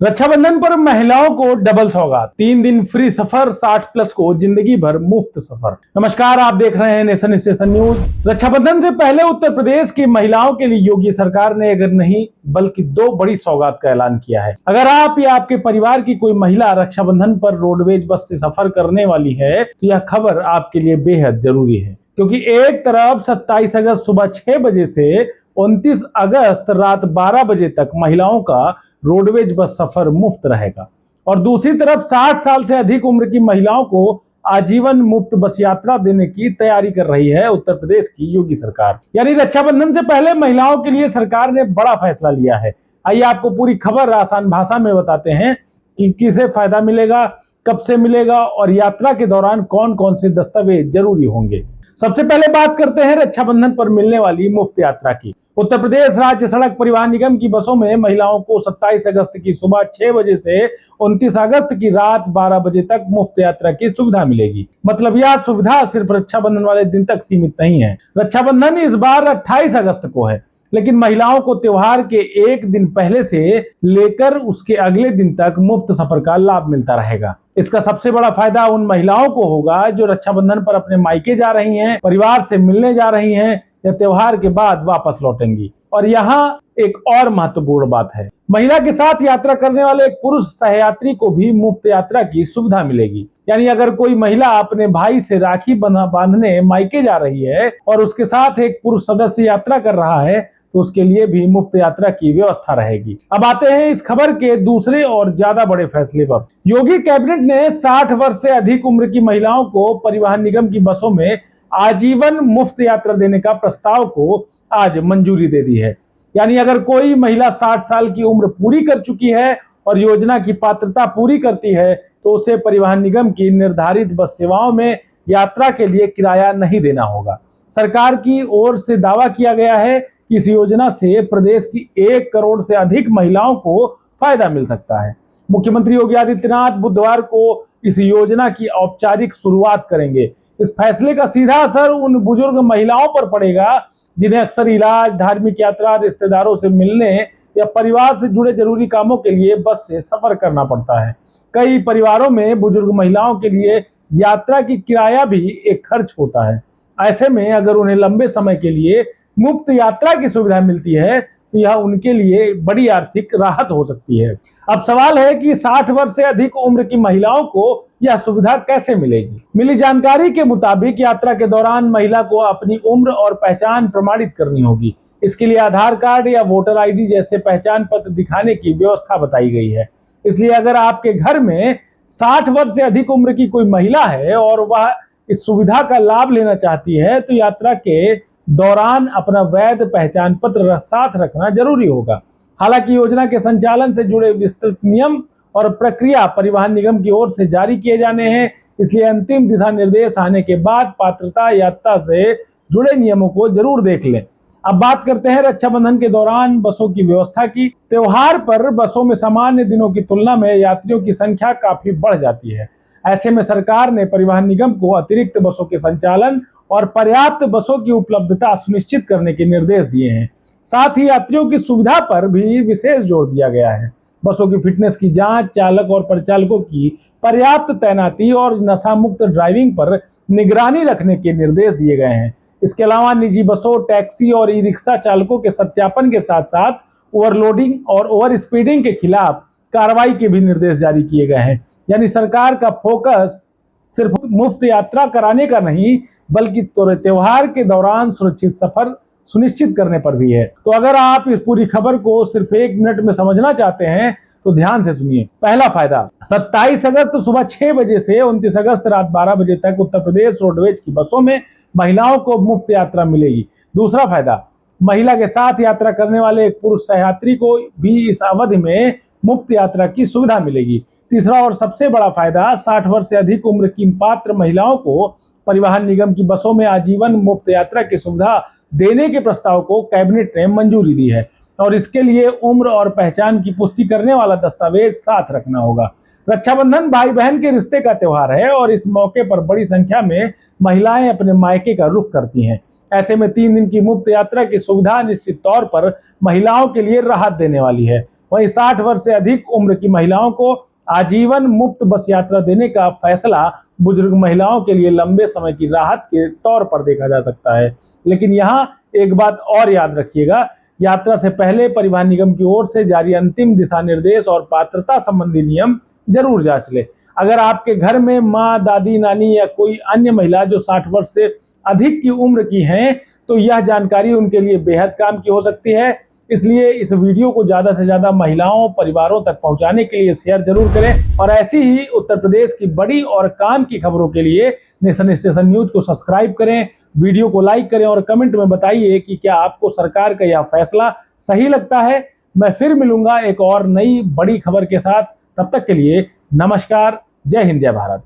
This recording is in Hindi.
रक्षाबंधन पर महिलाओं को डबल सौगात, 3 दिन फ्री सफर, 60+ को जिंदगी भर मुफ्त सफर। नमस्कार, आप देख रहे हैं नेशन स्टेशन न्यूज। रक्षाबंधन से पहले उत्तर प्रदेश की महिलाओं के लिए योगी सरकार ने अगर नहीं बल्कि 2 बड़ी सौगात का ऐलान किया है। अगर आप या आपके परिवार की कोई महिला रक्षाबंधन पर रोडवेज बस से सफर करने वाली है तो यह खबर आपके लिए बेहद जरूरी है, क्योंकि एक तरफ 27 अगस्त सुबह 6 बजे से 29 अगस्त रात 12 बजे तक महिलाओं का रोडवेज बस सफर मुफ्त रहेगा और दूसरी तरफ 60 साल से अधिक उम्र की महिलाओं को आजीवन मुफ्त बस यात्रा देने की तैयारी कर रही है उत्तर प्रदेश की योगी सरकार। यानी रक्षाबंधन से पहले महिलाओं के लिए सरकार ने बड़ा फैसला लिया है। आइए आपको पूरी खबर आसान भाषा में बताते हैं कि किसे फायदा मिलेगा, कब से मिलेगा और यात्रा के दौरान कौन कौन से दस्तावेज जरूरी होंगे। सबसे पहले बात करते हैं रक्षाबंधन पर मिलने वाली मुफ्त यात्रा की। उत्तर प्रदेश राज्य सड़क परिवहन निगम की बसों में महिलाओं को 27 अगस्त की सुबह 6 बजे से 29 अगस्त की रात 12 बजे तक मुफ्त यात्रा की सुविधा मिलेगी। मतलब यह सुविधा सिर्फ रक्षाबंधन वाले दिन तक सीमित नहीं है। रक्षाबंधन इस बार 28 अगस्त को है, लेकिन महिलाओं को त्योहार के एक दिन पहले से लेकर उसके अगले दिन तक मुफ्त सफर का लाभ मिलता रहेगा। इसका सबसे बड़ा फायदा उन महिलाओं को होगा जो रक्षाबंधन पर अपने मायके जा रही हैं, परिवार से मिलने जा रही हैं या त्योहार के बाद वापस लौटेंगी। और यहाँ एक और महत्वपूर्ण बात है, महिला के साथ यात्रा करने वाले एक पुरुष सहयात्री को भी मुफ्त यात्रा की सुविधा मिलेगी। यानी अगर कोई महिला अपने भाई से राखी बांधने मायके जा रही है और उसके साथ एक पुरुष सदस्य यात्रा कर रहा है तो उसके लिए भी मुफ्त यात्रा की व्यवस्था रहेगी। अब आते हैं इस खबर के दूसरे और ज्यादा बड़े फैसले पर। योगी कैबिनेट ने 60 वर्ष से अधिक उम्र की महिलाओं को परिवहन निगम की बसों में आजीवन मुफ्त यात्रा देने का प्रस्ताव को आज मंजूरी दे दी है। यानी अगर कोई महिला 60 साल की उम्र पूरी कर चुकी है और योजना की पात्रता पूरी करती है तो उसे परिवहन निगम की निर्धारित बस सेवाओं में यात्रा के लिए किराया नहीं देना होगा। सरकार की ओर से दावा किया गया है कि इस योजना से प्रदेश की 1 करोड़ से अधिक महिलाओं को फायदा मिल सकता है। मुख्यमंत्री योगी आदित्यनाथ बुधवार को इस योजना की औपचारिक शुरुआत करेंगे। इस फैसले का सीधा असर उन बुजुर्ग महिलाओं पर पड़ेगा जिन्हें अक्सर इलाज, धार्मिक यात्रा, रिश्तेदारों से मिलने या परिवार से जुड़े जरूरी कामों के लिए बस से सफर करना पड़ता है। कई परिवारों में बुजुर्ग महिलाओं के लिए यात्रा की किराया भी एक खर्च होता है। ऐसे में अगर उन्हें लंबे समय के लिए मुफ्त यात्रा की सुविधा मिलती है तो यह उनके लिए बड़ी आर्थिक राहत हो सकती है। अब सवाल है कि 60 वर्ष से अधिक उम्र की महिलाओं को यह सुविधा कैसे मिलेगी। मिली जानकारी के मुताबिक यात्रा के दौरान महिला को अपनी उम्र और पहचान प्रमाणित करनी होगी। इसके लिए आधार कार्ड या वोटर आईडी जैसे पहचान पत्र दिखाने की व्यवस्था बताई गई है। इसलिए अगर आपके घर में 60 वर्ष से अधिक उम्र की कोई महिला है और वह इस सुविधा का लाभ लेना चाहती है तो यात्रा के दौरान अपना वैध पहचान पत्र साथ रखना जरूरी होगा। हालांकि योजना के संचालन से जुड़े विस्तृत नियम और प्रक्रिया परिवहन निगम की ओर से जारी किए जाने हैं, इसलिए अंतिम दिशा निर्देश आने के बाद पात्रता यात्रा से जुड़े नियमों को जरूर देख लें। अब बात करते हैं रक्षाबंधन के दौरान बसों की व्यवस्था की। त्योहार पर बसों में सामान्य दिनों की तुलना में यात्रियों की संख्या काफी बढ़ जाती है। ऐसे में सरकार ने परिवहन निगम को अतिरिक्त बसों के संचालन और पर्याप्त बसों की उपलब्धता सुनिश्चित करने के निर्देश दिए हैं। साथ ही यात्रियों की सुविधा पर भी विशेष जोर दिया गया है। बसों की फिटनेस की जांच, चालक और परिचालकों की पर्याप्त तैनाती और नशा मुक्त ड्राइविंग पर निगरानी रखने के निर्देश दिए गए हैं। इसके अलावा निजी बसों, टैक्सी और ई रिक्शा चालकों के सत्यापन के साथ साथ ओवरलोडिंग और ओवर स्पीडिंग के खिलाफ कार्रवाई के भी निर्देश जारी किए गए हैं। यानी सरकार का फोकस सिर्फ मुफ्त यात्रा कराने का नहीं बल्कि त्योहार के दौरान सुरक्षित सफर सुनिश्चित करने पर भी है। तो अगर आप इस पूरी खबर को सिर्फ 1 मिनट में समझना चाहते हैं तो ध्यान से सुनिए। पहला फायदा, 27 अगस्त सुबह 6 बजे से 29 अगस्त रात 12 बजे तक उत्तर प्रदेश रोडवेज की बसों में महिलाओं को मुफ्त यात्रा मिलेगी। दूसरा फायदा, महिला के साथ यात्रा करने वाले एक पुरुष सहयात्री को भी इस अवधि में मुफ्त यात्रा की सुविधा मिलेगी। तीसरा और सबसे बड़ा फायदा, 60 वर्ष से अधिक उम्र की पात्र महिलाओं को परिवहन निगम की बसों में आजीवन मुफ्त यात्रा की सुविधा देने के प्रस्ताव को कैबिनेट ने मंजूरी दी है और इसके लिए उम्र और पहचान की पुष्टि करने वाला दस्तावेज साथ रखना होगा। रक्षाबंधन भाई बहन के रिश्ते का त्योहार है और इस मौके पर बड़ी संख्या में महिलाएं अपने मायके का रुख करती हैं। ऐसे में 3 दिन की मुफ्त यात्रा की सुविधा निश्चित तौर पर महिलाओं के लिए राहत देने वाली है। वहीं 60 वर्ष से अधिक उम्र की महिलाओं को आजीवन मुफ्त बस यात्रा देने का फैसला बुजुर्ग महिलाओं के लिए लंबे समय की राहत के तौर पर देखा जा सकता है। लेकिन यहाँ एक बात और याद रखिएगा, यात्रा से पहले परिवहन निगम की ओर से जारी अंतिम दिशा निर्देश और पात्रता संबंधी नियम जरूर जांच ले। अगर आपके घर में माँ, दादी, नानी या कोई अन्य महिला जो 60 वर्ष से अधिक की उम्र की हैं, तो यह जानकारी उनके लिए बेहद काम की हो सकती है। इसलिए इस वीडियो को ज्यादा से ज्यादा महिलाओं, परिवारों तक पहुंचाने के लिए शेयर जरूर करें और ऐसी ही उत्तर प्रदेश की बड़ी और काम की खबरों के लिए नेशन स्टेशन न्यूज को सब्सक्राइब करें, वीडियो को लाइक करें और कमेंट में बताइए कि क्या आपको सरकार का यह फैसला सही लगता है। मैं फिर मिलूंगा एक और नई बड़ी खबर के साथ, तब तक के लिए नमस्कार, जय हिंद, जय भारत।